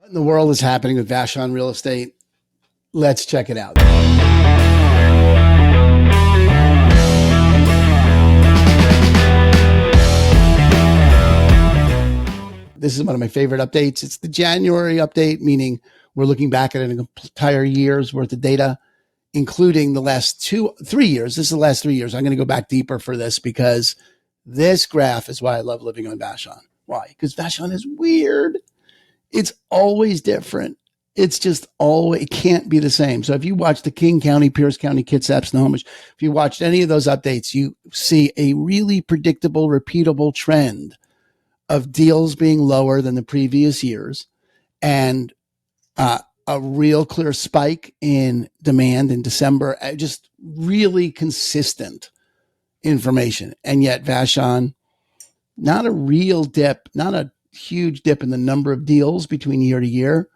In the world is happening with Vashon Real Estate. Let's check it out. This is one of my favorite updates. It's the January update, meaning we're looking back at an entire year's worth of data, including the last 3 years. This is the last 3 years. I'm going to go back deeper for this because this graph is why I love living on Vashon. Why? Because Vashon is weird. It's always different. It's just always, it can't be the same. So if you watch the King County, Pierce County, Kitsap, Snohomish, if you watched any of those updates, you see a really predictable, repeatable trend of deals being lower than the previous years and a real clear spike in demand in December, just really consistent information. And yet Vashon, not a real dip, not a huge dip in the number of deals between year to year.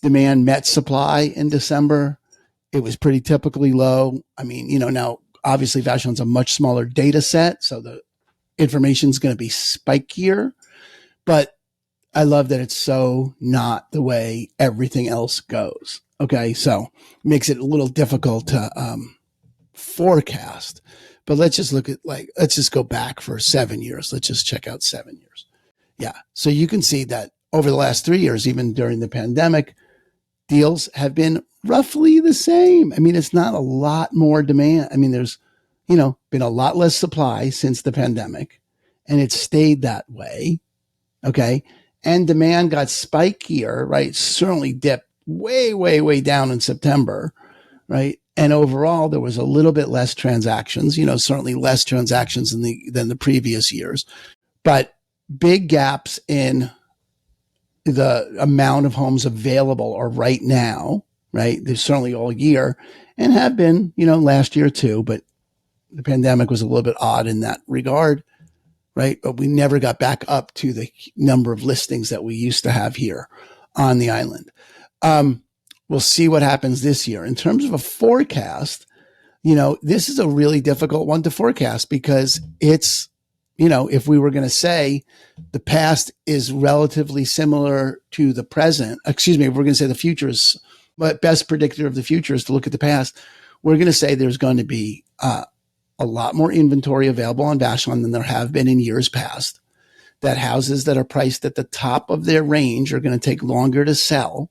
Demand met supply in December. It was pretty typically low. I mean, now obviously Vashon's a much smaller data set, so the information is going to be spikier, but I love that it's so not the way everything else goes. Okay. So it makes it a little difficult to forecast, but let's just look at let's just go back for 7 years. Let's just check out 7 years. Yeah. So you can see that over the last 3 years, even during the pandemic, deals have been roughly the same. I mean, it's not a lot more demand. I mean, there's, been a lot less supply since the pandemic, and it stayed that way. Okay. And demand got spikier, right? Certainly dipped way, way, way down in September, right? And overall, there was a little bit less transactions, certainly less transactions than the previous years, but big gaps in the amount of homes available or right now, right? There's certainly all year and have been, last year too, but the pandemic was a little bit odd in that regard, right? But we never got back up to the number of listings that we used to have here on the island. We'll see what happens this year. In terms of a forecast, this is a really difficult one to forecast because it's, if we were going to say the past is relatively similar to the present, if we're going to say the future is, but best predictor of the future is to look at the past, we're going to say there's going to be a lot more inventory available on Vashon than there have been in years past. That houses that are priced at the top of their range are going to take longer to sell.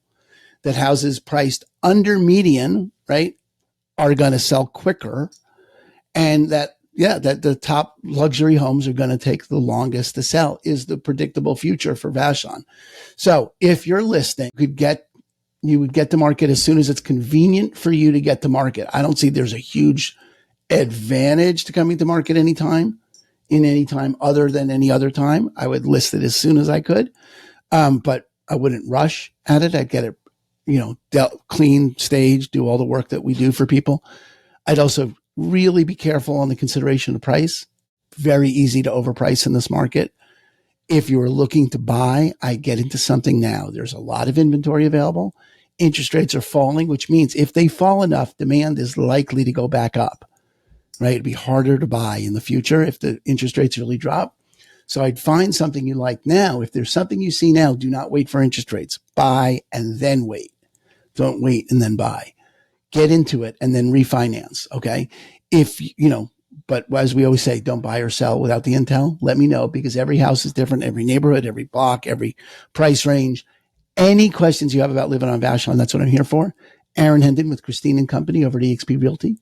That houses priced under median, right, are going to sell quicker. And that the top luxury homes are going to take the longest to sell is the predictable future for Vashon. So if your listing you would get to market as soon as it's convenient for you to get to market. I don't see there's a huge advantage to coming to market any time other than any other time. I would list it as soon as I could. But I wouldn't rush at it. I'd get it, clean, stage, do all the work that we do for people. I'd also really be careful on the consideration of price. Very easy to overprice in this market. If you were looking to buy, I get into something now. There's a lot of inventory available. Interest rates are falling, which means if they fall enough, demand is likely to go back up, right? It'd be harder to buy in the future if the interest rates really drop. So I'd find something you like now. If there's something you see now, do not wait for interest rates. Buy and then wait. Don't wait and then buy. Get into it and then refinance. Okay. But as we always say, don't buy or sell without the intel. Let me know because every house is different, every neighborhood, every block, every price range. Any questions you have about living on Vashon, that's what I'm here for. Aaron Hendon with Christine and Company over at eXp Realty.